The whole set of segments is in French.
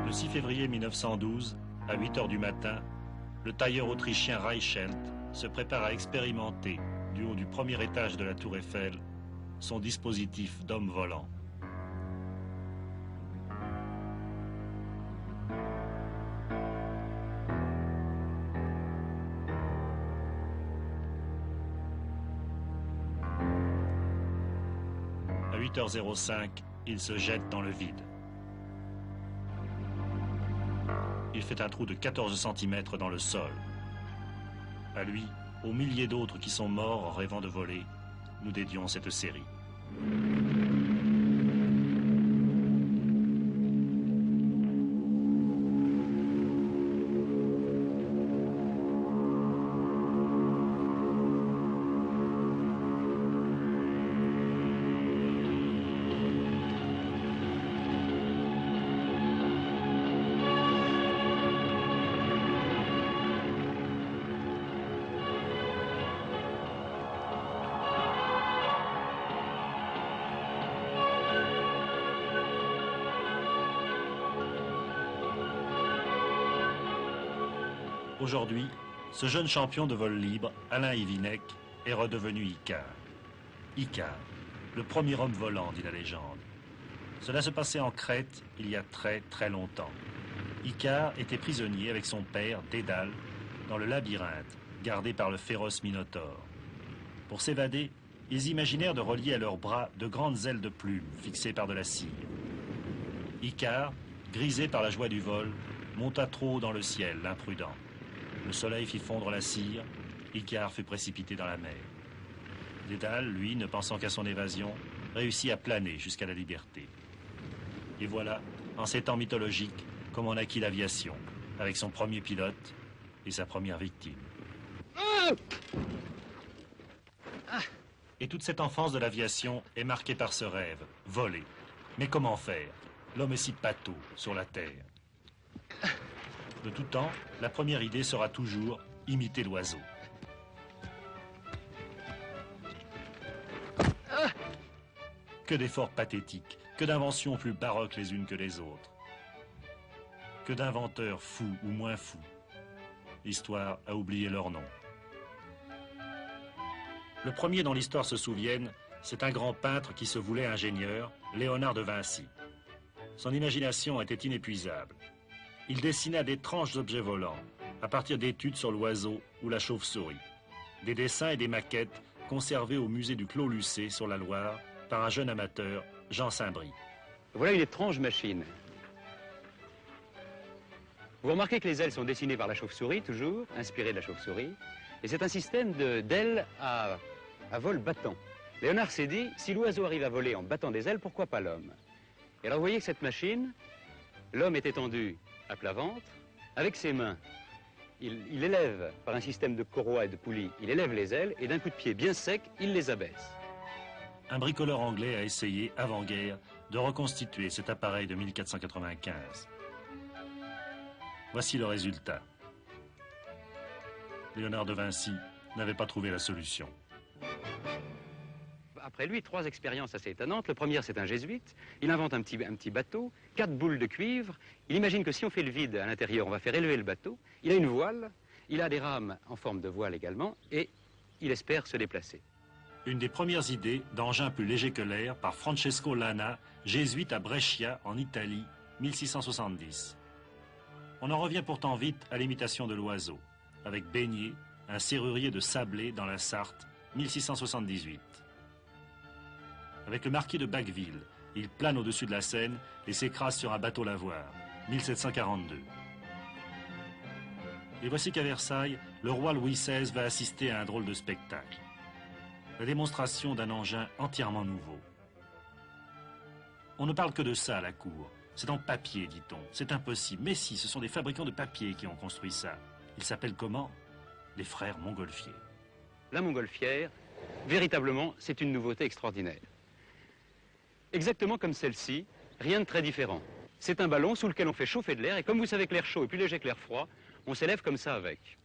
Le 6 février 1912, à 8 heures du matin, le tailleur autrichien Reichelt se prépare à expérimenter, du haut du premier étage de la Tour Eiffel, son dispositif d'homme volant. À 8h05, il se jette dans le vide. Il fait un trou de 14 cm dans le sol. À lui, aux milliers d'autres qui sont morts en rêvant de voler, nous dédions cette série. Aujourd'hui, ce jeune champion de vol libre, Alain Ivinec, est redevenu Icare. Icare, le premier homme volant, dit la légende. Cela se passait en Crète il y a très très longtemps. Icare était prisonnier avec son père, Dédale, dans le labyrinthe, gardé par le féroce Minotaure. Pour s'évader, ils imaginèrent de relier à leurs bras de grandes ailes de plumes fixées par de la cire. Icare, grisé par la joie du vol, monta trop haut dans le ciel, l'imprudent. Le soleil fit fondre la cire, Icare fut précipité dans la mer. Dédale, lui, ne pensant qu'à son évasion, réussit à planer jusqu'à la liberté. Et voilà, en ces temps mythologiques, comment naquit l'aviation, avec son premier pilote et sa première victime. Et toute cette enfance de l'aviation est marquée par ce rêve, voler. Mais comment faire? L'homme est si pâteau sur la terre. De tout temps, la première idée sera toujours imiter l'oiseau. Que d'efforts pathétiques, que d'inventions plus baroques les unes que les autres. Que d'inventeurs fous ou moins fous. L'histoire a oublié leur nom. Le premier dont l'histoire se souvienne, c'est un grand peintre qui se voulait ingénieur, Léonard de Vinci. Son imagination était inépuisable. Il dessina d'étranges objets volants, à partir d'études sur l'oiseau ou la chauve-souris. Des dessins et des maquettes conservés au musée du Clos Lucé sur la Loire par un jeune amateur, Jean Saint-Brie. Voilà une étrange machine. Vous remarquez que les ailes sont dessinées par la chauve-souris, toujours, inspirées de la chauve-souris. Et c'est un système d'ailes à vol battant. Léonard s'est dit, si l'oiseau arrive à voler en battant des ailes, pourquoi pas l'homme? Et alors vous voyez que cette machine, l'homme est étendu à plat ventre, avec ses mains, il élève, par un système de courroies et de poulies, il élève les ailes et d'un coup de pied bien sec, il les abaisse. Un bricoleur anglais a essayé, avant-guerre, de reconstituer cet appareil de 1495. Voici le résultat. Léonard de Vinci n'avait pas trouvé la solution. Après lui, 3 expériences assez étonnantes. Le premier, c'est un jésuite. Il invente un petit bateau, 4 boules de cuivre. Il imagine que si on fait le vide à l'intérieur, on va faire élever le bateau. Il a une voile, il a des rames en forme de voile également, et il espère se déplacer. Une des premières idées d'engin plus léger que l'air par Francesco Lana, jésuite à Brescia, en Italie, 1670. On en revient pourtant vite à l'imitation de l'oiseau, avec Beignet, un serrurier de Sablé dans la Sarthe, 1678. Avec le marquis de Bacqueville, il plane au-dessus de la Seine et s'écrase sur un bateau lavoir, 1742. Et voici qu'à Versailles, le roi Louis XVI va assister à un drôle de spectacle. La démonstration d'un engin entièrement nouveau. On ne parle que de ça à la cour. C'est en papier, dit-on. C'est impossible. Mais si, ce sont des fabricants de papier qui ont construit ça. Ils s'appellent comment? Les frères Montgolfier. La montgolfière, véritablement, c'est une nouveauté extraordinaire. Exactement comme celle-ci, rien de très différent. C'est un ballon sous lequel on fait chauffer de l'air, et comme vous savez que l'air chaud est plus léger que l'air froid, on s'élève comme ça avec.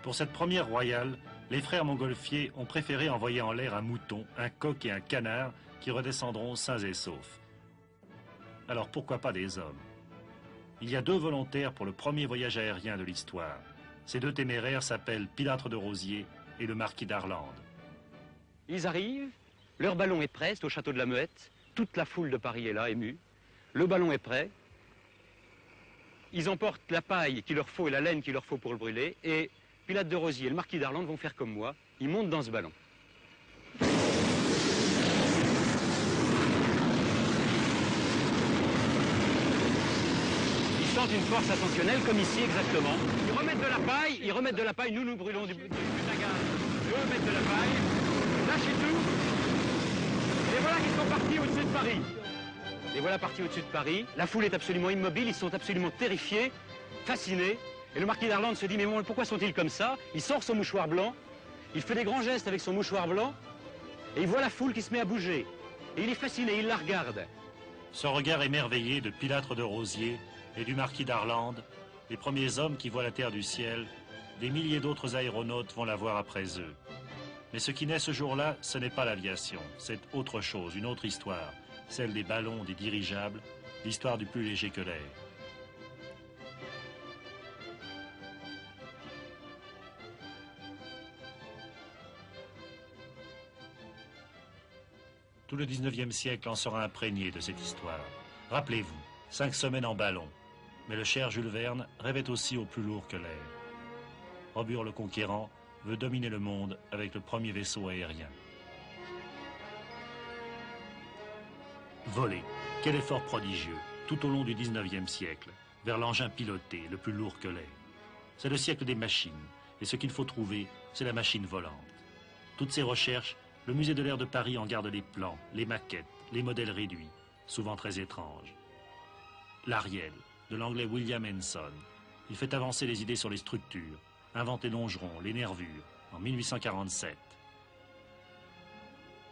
Pour cette première royale, les frères Montgolfier ont préféré envoyer en l'air un mouton, un coq et un canard qui redescendront sains et saufs. Alors pourquoi pas des hommes? Il y a deux volontaires pour le premier voyage aérien de l'histoire. Ces deux téméraires s'appellent Pilâtre de Rosiers et le marquis d'Arlande. Ils arrivent, leur ballon est prêt, c'est au château de la Muette. Toute la foule de Paris est là, émue. Le ballon est prêt. Ils emportent la paille qu'il leur faut et la laine qu'il leur faut pour le brûler. Et Pilâtre de Rosiers et le marquis d'Arlande vont faire comme moi. Ils montent dans ce ballon. Ils sentent une force ascensionnelle, comme ici exactement. Ils remettent de la paille, nous brûlons du tagage. Eux mettent de la paille, lâchez tout. Et voilà qu'ils sont partis au-dessus de Paris. Les voilà partis au-dessus de Paris. La foule est absolument immobile, ils sont absolument terrifiés, fascinés. Et le marquis d'Arlande se dit, mais bon, pourquoi sont-ils comme ça? Il sort son mouchoir blanc, il fait des grands gestes avec son mouchoir blanc, et il voit la foule qui se met à bouger. Et il est fasciné, il la regarde. Ce regard émerveillé de Pilâtre de Rosiers et du marquis d'Arlande, les premiers hommes qui voient la terre du ciel, des milliers d'autres aéronautes vont la voir après eux. Mais ce qui naît ce jour-là, ce n'est pas l'aviation, c'est autre chose, une autre histoire, celle des ballons, des dirigeables, l'histoire du plus léger que l'air. Tout le 19e siècle en sera imprégné de cette histoire. Rappelez-vous, 5 semaines en ballon. Mais le cher Jules Verne rêvait aussi au plus lourd que l'air. Robur le Conquérant veut dominer le monde avec le premier vaisseau aérien. Voler, quel effort prodigieux, tout au long du 19e siècle, vers l'engin piloté, le plus lourd que l'air. C'est le siècle des machines, et ce qu'il faut trouver, c'est la machine volante. Toutes ces recherches, le musée de l'air de Paris en garde les plans, les maquettes, les modèles réduits, souvent très étranges. L'Ariel, de l'anglais William Henson. Il fait avancer les idées sur les structures, invente les longerons, les nervures, en 1847.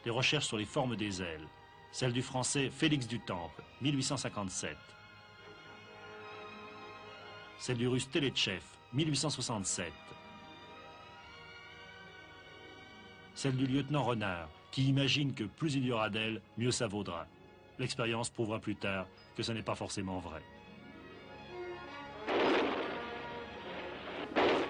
Les recherches sur les formes des ailes, celle du français Félix du Temple, 1857. Celle du russe Teletchev, 1867. Celle du lieutenant Renard, qui imagine que plus il y aura d'ailes, mieux ça vaudra. L'expérience prouvera plus tard que ce n'est pas forcément vrai.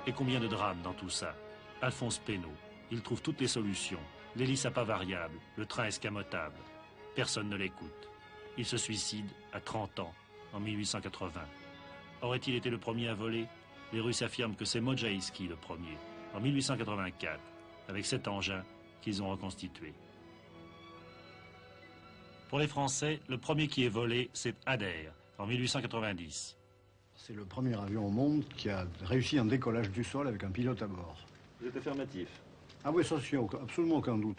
Et combien de drames dans tout ça? Alphonse Pénaud, il trouve toutes les solutions. L'hélice à pas variable, le train escamotable. Personne ne l'écoute. Il se suicide à 30 ans, en 1880. Aurait-il été le premier à voler? Les Russes affirment que c'est Modjaïski le premier, en 1884, avec cet engin qu'ils ont reconstitué. Pour les Français, le premier qui est volé, c'est Adair, en 1890. C'est le premier avion au monde qui a réussi un décollage du sol avec un pilote à bord. Vous êtes affirmatif? Ah oui, ça, il n'y a absolument aucun doute.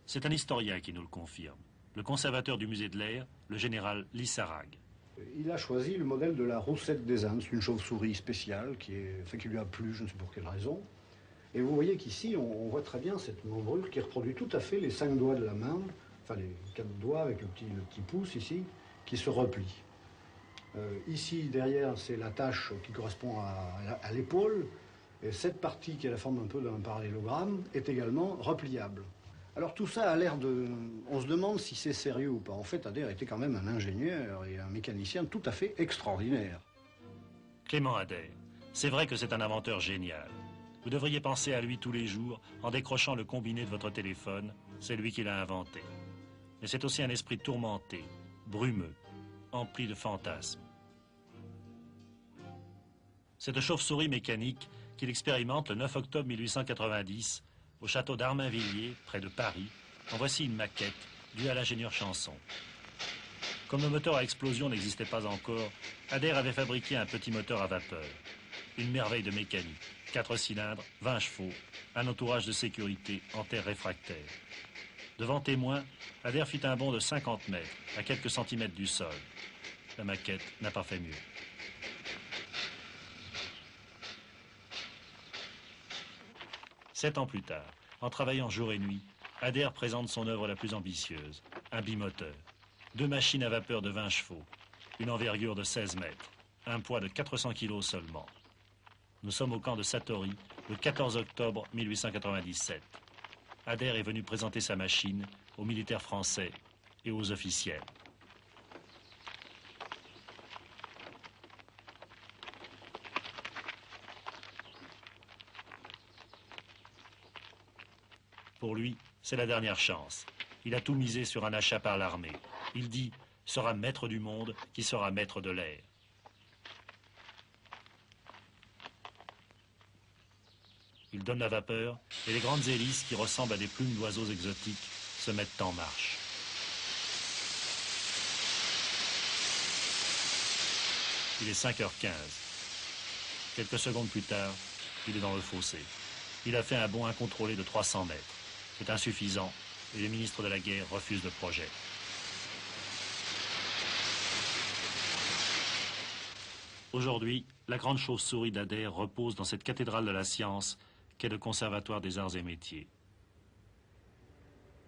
C'est un historien qui nous le confirme. Le conservateur du musée de l'air, le général Lissarag. Il a choisi le modèle de la Roussette des Indes, une chauve-souris spéciale qui lui a plu, je ne sais pour quelle raison. Et vous voyez qu'ici, on voit très bien cette membrure qui reproduit tout à fait les 5 doigts de la main, enfin les 4 doigts avec le petit pouce ici, qui se replie. Ici, derrière, c'est l'attache qui correspond à l'épaule. Et cette partie, qui a la forme un peu d'un parallélogramme, est également repliable. Alors tout ça a l'air de... On se demande si c'est sérieux ou pas. En fait, Adair était quand même un ingénieur et un mécanicien tout à fait extraordinaire. Clément Adair, c'est vrai que c'est un inventeur génial. Vous devriez penser à lui tous les jours en décrochant le combiné de votre téléphone. C'est lui qui l'a inventé. Mais c'est aussi un esprit tourmenté, brumeux, empli de fantasmes. Cette chauve-souris mécanique qu'il expérimente le 9 octobre 1890 au château d'Armainvilliers, près de Paris, en voici une maquette due à l'ingénieur Chanson. Comme le moteur à explosion n'existait pas encore, Adair avait fabriqué un petit moteur à vapeur. Une merveille de mécanique. 4 cylindres, 20 chevaux, un entourage de sécurité en terre réfractaire. Devant témoin, Adair fit un bond de 50 mètres, à quelques centimètres du sol. La maquette n'a pas fait mieux. Sept ans plus tard, en travaillant jour et nuit, Adair présente son œuvre la plus ambitieuse, un bimoteur. 2 machines à vapeur de 20 chevaux, une envergure de 16 mètres, un poids de 400 kilos seulement. Nous sommes au camp de Satory, le 14 octobre 1897. Adair est venu présenter sa machine aux militaires français et aux officiels. Pour lui, c'est la dernière chance. Il a tout misé sur un achat par l'armée. Il dit « sera maître du monde qui sera maître de l'air ». Il donne la vapeur et les grandes hélices qui ressemblent à des plumes d'oiseaux exotiques se mettent en marche. Il est 5h15. Quelques secondes plus tard, il est dans le fossé. Il a fait un bond incontrôlé de 300 mètres. C'est insuffisant et le ministre de la Guerre refuse le projet. Aujourd'hui, la grande chauve-souris d'Adair repose dans cette cathédrale de la science qu'est le Conservatoire des Arts et Métiers.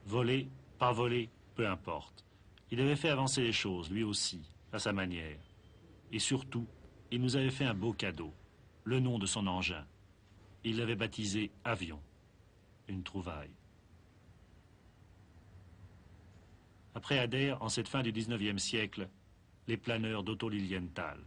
Voler, pas voler, peu importe. Il avait fait avancer les choses, lui aussi, à sa manière. Et surtout, il nous avait fait un beau cadeau, le nom de son engin. Il l'avait baptisé Avion, une trouvaille. Après Adair, en cette fin du 19e siècle, les planeurs d'Otto Lilienthal.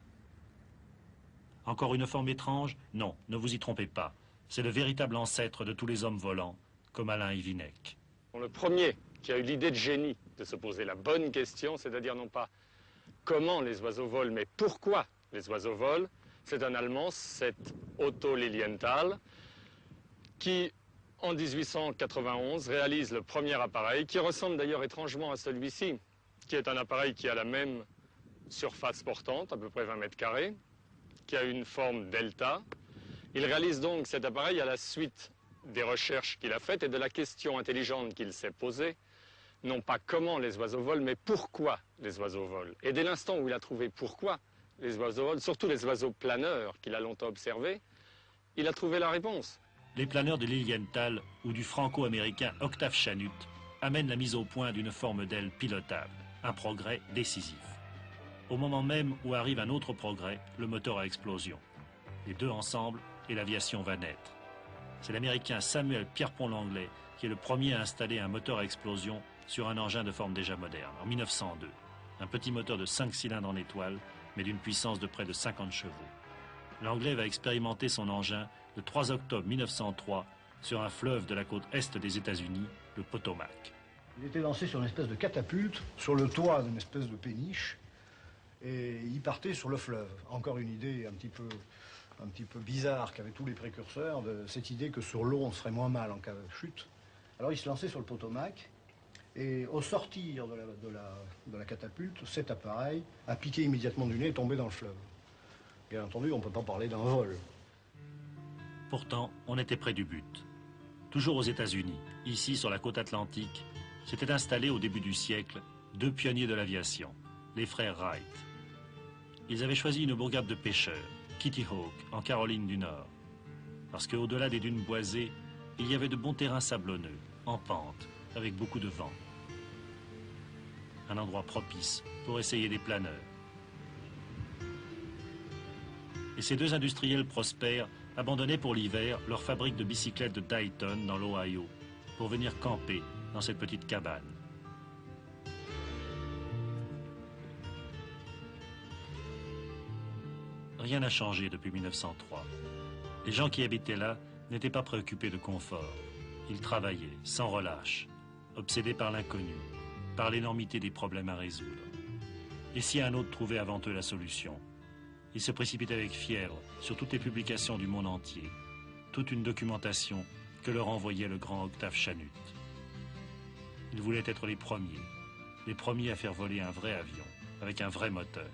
Encore une forme étrange? Non, ne vous y trompez pas. C'est le véritable ancêtre de tous les hommes volants, comme Alain Hyvinec. Le premier qui a eu l'idée de génie de se poser la bonne question, c'est-à-dire non pas comment les oiseaux volent, mais pourquoi les oiseaux volent, c'est un Allemand, c'est Otto Lilienthal, qui, en 1891, réalise le premier appareil, qui ressemble d'ailleurs étrangement à celui-ci, qui est un appareil qui a la même surface portante, à peu près 20 mètres carrés, qui a une forme delta. Il réalise donc cet appareil à la suite des recherches qu'il a faites et de la question intelligente qu'il s'est posée, non pas comment les oiseaux volent, mais pourquoi les oiseaux volent. Et dès l'instant où il a trouvé pourquoi les oiseaux volent, surtout les oiseaux planeurs qu'il a longtemps observés, il a trouvé la réponse. Les planeurs de Lilienthal ou du franco-américain Octave Chanute amènent la mise au point d'une forme d'aile pilotable, un progrès décisif. Au moment même où arrive un autre progrès, le moteur à explosion. Les deux ensemble et l'aviation va naître. C'est l'américain Samuel Pierpont-Langlais qui est le premier à installer un moteur à explosion sur un engin de forme déjà moderne, en 1902. Un petit moteur de 5 cylindres en étoile, mais d'une puissance de près de 50 chevaux. Langlais va expérimenter son engin le 3 octobre 1903 sur un fleuve de la côte est des États-Unis, le Potomac. Il était lancé sur une espèce de catapulte, sur le toit d'une espèce de péniche, et il partait sur le fleuve. Encore une idée un petit peu bizarre qu'avaient tous les précurseurs, de cette idée que sur l'eau on serait moins mal en cas de chute. Alors il se lançait sur le Potomac, et au sortir de la catapulte, cet appareil a piqué immédiatement du nez et tombé dans le fleuve. Bien entendu, on ne peut pas parler d'un vol. Pourtant, on était près du but. Toujours aux États-Unis, ici sur la côte atlantique, s'étaient installés au début du siècle deux pionniers de l'aviation, les frères Wright. Ils avaient choisi une bourgade de pêcheurs, Kitty Hawk, en Caroline du Nord, parce qu'au-delà des dunes boisées, il y avait de bons terrains sablonneux, en pente, avec beaucoup de vent. Un endroit propice pour essayer des planeurs. Et ces deux industriels prospères abandonnaient pour l'hiver leur fabrique de bicyclettes de Dayton dans l'Ohio pour venir camper dans cette petite cabane. Rien n'a changé depuis 1903. Les gens qui habitaient là n'étaient pas préoccupés de confort. Ils travaillaient sans relâche, obsédés par l'inconnu, par l'énormité des problèmes à résoudre. Et si un autre trouvait avant eux la solution, ils se précipitaient avec fièvre sur toutes les publications du monde entier, toute une documentation que leur envoyait le grand Octave Chanute. Ils voulaient être les premiers à faire voler un vrai avion, avec un vrai moteur.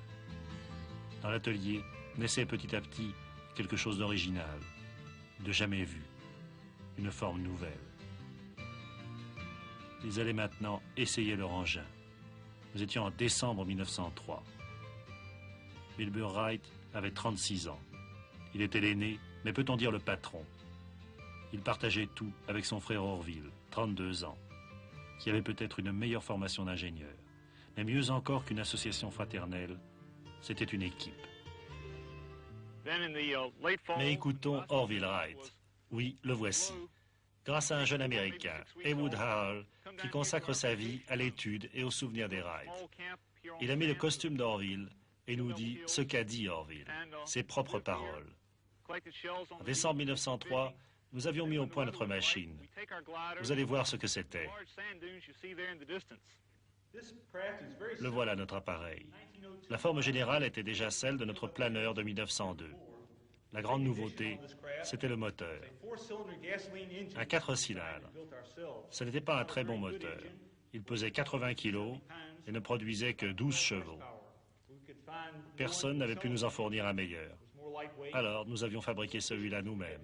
Dans l'atelier naissait petit à petit quelque chose d'original, de jamais vu, une forme nouvelle. Ils allaient maintenant essayer leur engin. Nous étions en décembre 1903. Wilbur Wright avait 36 ans. Il était l'aîné, mais peut-on dire le patron. Il partageait tout avec son frère Orville, 32 ans, qui avait peut-être une meilleure formation d'ingénieur. Mais mieux encore qu'une association fraternelle, c'était une équipe. Mais écoutons Orville Wright. Oui, le voici. Grâce à un jeune Américain, Heywood Howell, qui consacre sa vie à l'étude et au souvenir des Wright. Il a mis le costume d'Orville et nous dit ce qu'a dit Orville, ses propres paroles. En décembre 1903, nous avions mis au point notre machine. Vous allez voir ce que c'était. Le voilà, notre appareil. La forme générale était déjà celle de notre planeur de 1902. La grande nouveauté, c'était le moteur. Un 4 cylindres. Ce n'était pas un très bon moteur. Il pesait 80 kg et ne produisait que 12 chevaux. Personne n'avait pu nous en fournir un meilleur. Alors, nous avions fabriqué celui-là nous-mêmes.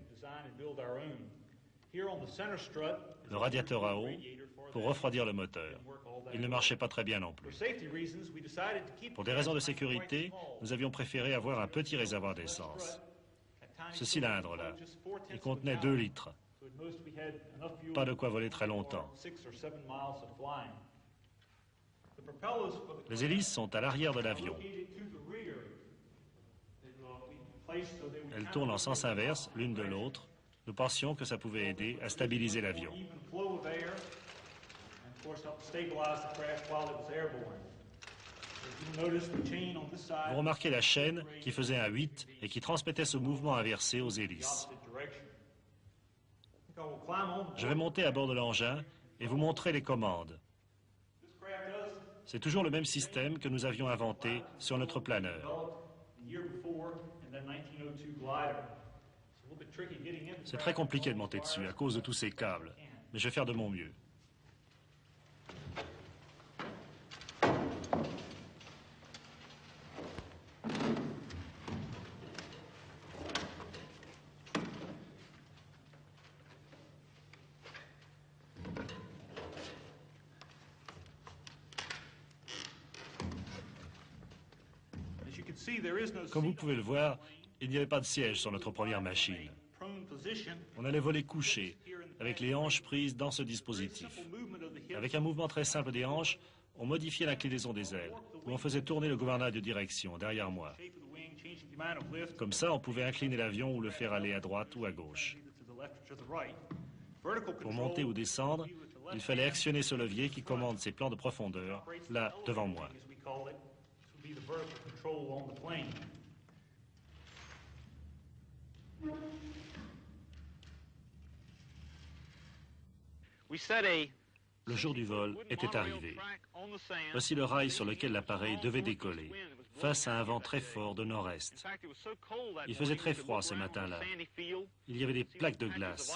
Le radiateur à eau pour refroidir le moteur. Il ne marchait pas très bien non plus. Pour des raisons de sécurité, nous avions préféré avoir un petit réservoir d'essence. Ce cylindre-là, il contenait 2 litres. Pas de quoi voler très longtemps. Les hélices sont à l'arrière de l'avion. Elles tournent en sens inverse, l'une de l'autre. Nous pensions que ça pouvait aider à stabiliser l'avion. Vous remarquez la chaîne qui faisait un 8 et qui transmettait ce mouvement inversé aux hélices. Je vais monter à bord de l'engin et vous montrer les commandes. C'est toujours le même système que nous avions inventé sur notre planeur. C'est très compliqué de monter dessus à cause de tous ces câbles, mais je vais faire de mon mieux. Comme vous pouvez le voir, il n'y avait pas de siège sur notre première machine. On allait voler couché, avec les hanches prises dans ce dispositif. Avec un mouvement très simple des hanches, on modifiait l'inclinaison des ailes, ou on faisait tourner le gouvernail de direction derrière moi. Comme ça, on pouvait incliner l'avion ou le faire aller à droite ou à gauche. Pour monter ou descendre, il fallait actionner ce levier qui commande ses plans de profondeur, là, devant moi. Le jour du vol était arrivé. Voici le rail sur lequel l'appareil devait décoller, face à un vent très fort de nord-est. Il faisait très froid ce matin-là. Il y avait des plaques de glace.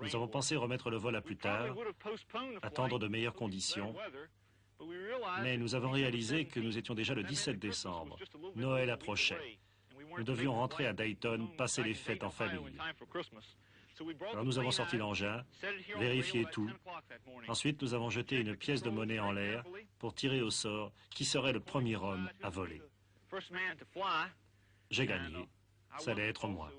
Nous avons pensé remettre le vol à plus tard, attendre de meilleures conditions, mais nous avons réalisé que nous étions déjà le 17 décembre. Noël approchait. Nous devions rentrer à Dayton, passer les fêtes en famille. Alors nous avons sorti l'engin, vérifié tout. Ensuite, nous avons jeté une pièce de monnaie en l'air pour tirer au sort qui serait le premier homme à voler. J'ai gagné. Ça allait être moi.